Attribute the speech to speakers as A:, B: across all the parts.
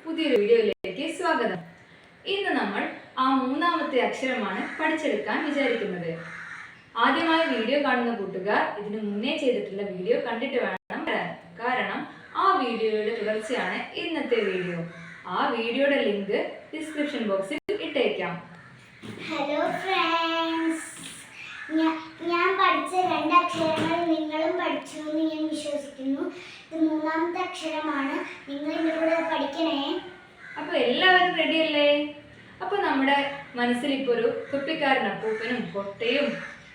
A: പുതിയൊരു വീഡിയോയിലേക്ക് സ്വാഗതം. ഇന്ന് നമ്മൾ ആ മൂന്നാമത്തെ അക്ഷരമാണ് പഠിച്ചെടുക്കാൻ വിചാരിക്കുന്നത്. ആദ്യമായി വീഡിയോ കാണുന്ന കൂട്ടുകാർ ഇതിനു മുന്നേ ചെയ്തിട്ടുള്ള വീഡിയോ കണ്ടിട്ട് വേണം വരാൻ. കാരണം ആ വീഡിയോയുടെ തുടർച്ചയാണ് ഇന്നത്തെ വീഡിയോ. ആ വീഡിയോയുടെ ലിങ്ക് ഡിസ്ക്രിപ്ഷൻ ബോക്സിൽ ഇട്ടേക്കാം.
B: ഹലോ ഫ്രണ്ട്സ്, ഞാൻ പഠിച്ച രണ്ട് അക്ഷരങ്ങൾ നിങ്ങളും പഠിച്ചു എന്ന് ഞാൻ വിശ്വസിക്കുന്നു. ഇത് മൂന്നാമത്തെ അക്ഷരമാണ്. നിങ്ങൾ എൻ്റെ കൂടെ പഠിക്കണേ.
A: അപ്പൊ എല്ലാവരും റെഡിയല്ലേ? അപ്പൊ നമ്മുടെ മനസ്സിൽ ഇപ്പൊ ഒരു തൊപ്പിക്കാരൻ അപ്പൂപ്പനും കൊട്ടയും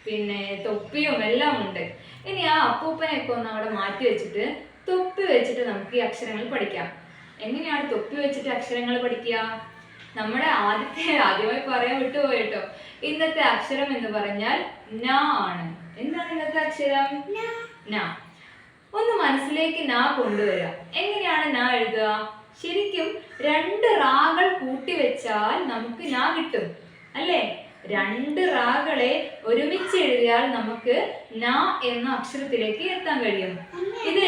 A: പിന്നെ തൊപ്പിയും എല്ലാം ഉണ്ട്. ഇനി ആ അപ്പൂപ്പനെയൊക്കെ ഒന്ന് അവിടെ മാറ്റി വെച്ചിട്ട് തൊപ്പി വെച്ചിട്ട് നമുക്ക് ഈ അക്ഷരങ്ങൾ പഠിക്കാം. എങ്ങനെയാണ് തൊപ്പി വെച്ചിട്ട് അക്ഷരങ്ങൾ പഠിക്കുക? നമ്മുടെ ആദ്യമായി പറയാൻ വിട്ടുപോയിട്ടോ. ഇന്നത്തെ അക്ഷരം എന്ന് പറഞ്ഞാൽ ന ആണ്. എന്താണ് ഇന്നത്തെ അക്ഷരം? ന. ഒന്ന് മനസ്സിലേക്ക് ന കൊണ്ടുവരിക. എങ്ങനെയാണ് ന എഴുതുക? ശരിക്കും രണ്ട് റാകൾ കൂട്ടി വെച്ചാൽ നമുക്ക് ന കിട്ടും അല്ലേ? രണ്ട് റാകളെ ഒരുമിച്ച് എഴുതിയാൽ നമുക്ക് ന എന്ന അക്ഷരത്തിലേക്ക് എത്താൻ കഴിയും. ഇത്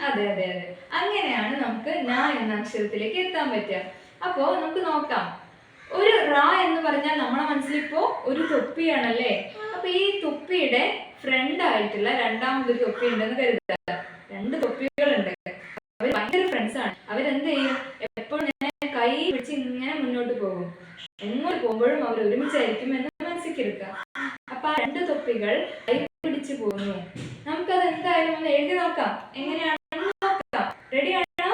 A: അതെ അതെ അതെ അങ്ങനെയാണ് നമുക്ക് ന എന്ന അക്ഷരത്തിലേക്ക് എത്താൻ പറ്റുക. അപ്പോ നമുക്ക് നോക്കാം. ഒരു റാ എന്ന് പറഞ്ഞാൽ നമ്മുടെ മനസ്സിലിപ്പോ ഒരു തൊപ്പിയാണല്ലേ. അപ്പൊ ഈ തൊപ്പിയുടെ ഫ്രണ്ട് ആയിട്ടുള്ള രണ്ടാമതൊരു തൊപ്പി ഉണ്ടെന്ന് കരുതുക. രണ്ട് തൊപ്പികളുണ്ട്. അവർ ഭയങ്കര ഫ്രണ്ട്സ് ആണ്. അവരെന്ത് ചെയ്യും? എപ്പോഴും ഇങ്ങനെ കൈ പിടിച്ച് ഇങ്ങനെ മുന്നോട്ട് പോകും. എങ്ങോട്ട് പോകുമ്പോഴും അവർ ഒരുമിച്ചായിരിക്കും എന്ന് മനസ്സിലാക്കുക. അപ്പൊ ആ രണ്ട് തൊപ്പികൾ കൈ പിടിച്ച് പോകുന്നു. നമുക്കത് എന്തായാലും ഒന്ന് എഴുതി നോക്കാം. എങ്ങനെയാണെന്ന് നോക്കാം. റെഡിയാണോ?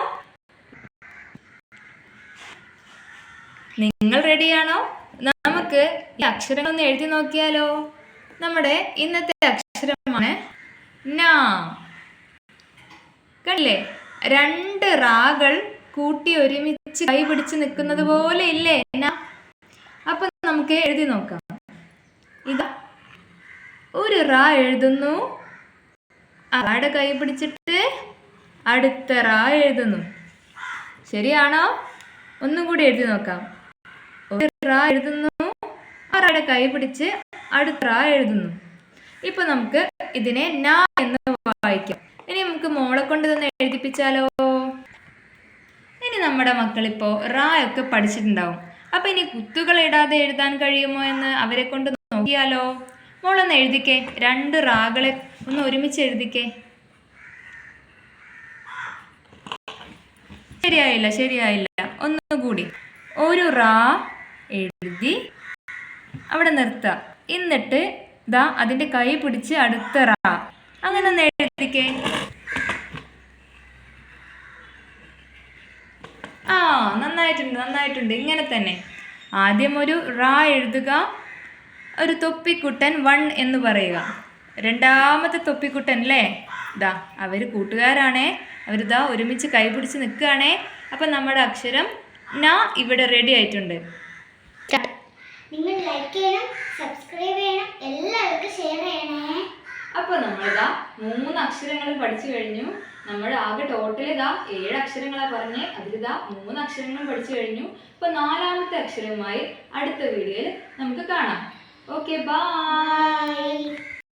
A: നിങ്ങൾ റെഡിയാണോ? നമുക്ക് ഈ അക്ഷരങ്ങൾ ഒന്ന് എഴുതി നോക്കിയാലോ. നമ്മുടെ ഇന്നത്തെ അക്ഷരമാണ് ന. കണ്ടില്ലേ? രണ്ട് റാകൾ കൂട്ടി ഒരുമിച്ച് കൈ പിടിച്ച് നിൽക്കുന്നത് പോലെ ഇല്ലേ ന? അപ്പൊ നമുക്ക് എഴുതി നോക്കാം. ഇതാ ഒരു റാ എഴുതുന്നു, റായുടെ കൈ പിടിച്ചിട്ട് അടുത്ത റാ എഴുതുന്നു. ശരിയാണോ? ഒന്നും കൂടി എഴുതി നോക്കാം. ഒരു റാ എഴുതുന്നു, റായുടെ കൈ പിടിച്ച് അടുത്ത റാ എഴുതുന്നു. ഇപ്പൊ നമുക്ക് ഇതിനെ ന എന്ന് വായിക്കാം. ഇനി നമുക്ക് മോളെ കൊണ്ട് തന്നെ എഴുതിപ്പിച്ചാലോ. ഇനി നമ്മുടെ മക്കളിപ്പോ റാ ഒക്കെ പഠിച്ചിട്ടുണ്ടാവും. അപ്പൊ ഇനി കുത്തുകൾ ഇടാതെ എഴുതാൻ കഴിയുമോ എന്ന് അവരെ കൊണ്ട് നോക്കിയാലോ. മോളൊന്ന് എഴുതിക്കേ. രണ്ട് റാകളെ ഒന്ന് ഒരുമിച്ച് എഴുതിക്കേ. ശരിയായില്ല. ഒന്നുകൂടി. ഒരു റാ എഴുതി അവിടെ നിർത്തുക. എന്നിട്ട് ദാ അതിന്റെ കൈ പിടിച്ച് അടുത്ത റാ. അങ്ങനെ ഒന്ന് എഴുതിക്കേ. നന്നായിട്ടുണ്ട്. ഇങ്ങനെ തന്നെ ആദ്യം ഒരു റാ എഴുതുക, ഒരു തൊപ്പിക്കുട്ടൻ 1 എന്ന് പറയുക. രണ്ടാമത്തെ തൊപ്പിക്കുട്ടൻ അല്ലേ, ദാ അവര് കൂട്ടുകാരാണേ. അവരിതാ ഒരുമിച്ച് കൈ പിടിച്ച് നിൽക്കുകയാണേ. അപ്പം നമ്മുടെ അക്ഷരം ന ഇവിടെ റെഡി ആയിട്ടുണ്ട്.
B: നിങ്ങൾ ലൈക്ക് ചെയ്യണം, സബ്സ്ക്രൈബ് ചെയ്യണം, എല്ലാവർക്കും ഷെയർ ചെയ്യണേ.
A: അപ്പോൾ നമ്മളിതാ 3 അക്ഷരങ്ങളും പഠിച്ചു കഴിഞ്ഞു. നമ്മൾ ആകെ ടോട്ടൽ ഇതാ 7 അക്ഷരങ്ങളാണ് പറഞ്ഞ്. അതിലിതാ 3 അക്ഷരങ്ങളും പഠിച്ചു കഴിഞ്ഞു. അപ്പോൾ 4ാമത്തെ അക്ഷരവുമായി അടുത്ത വീഡിയോയിൽ നമുക്ക് കാണാം. Okay, by.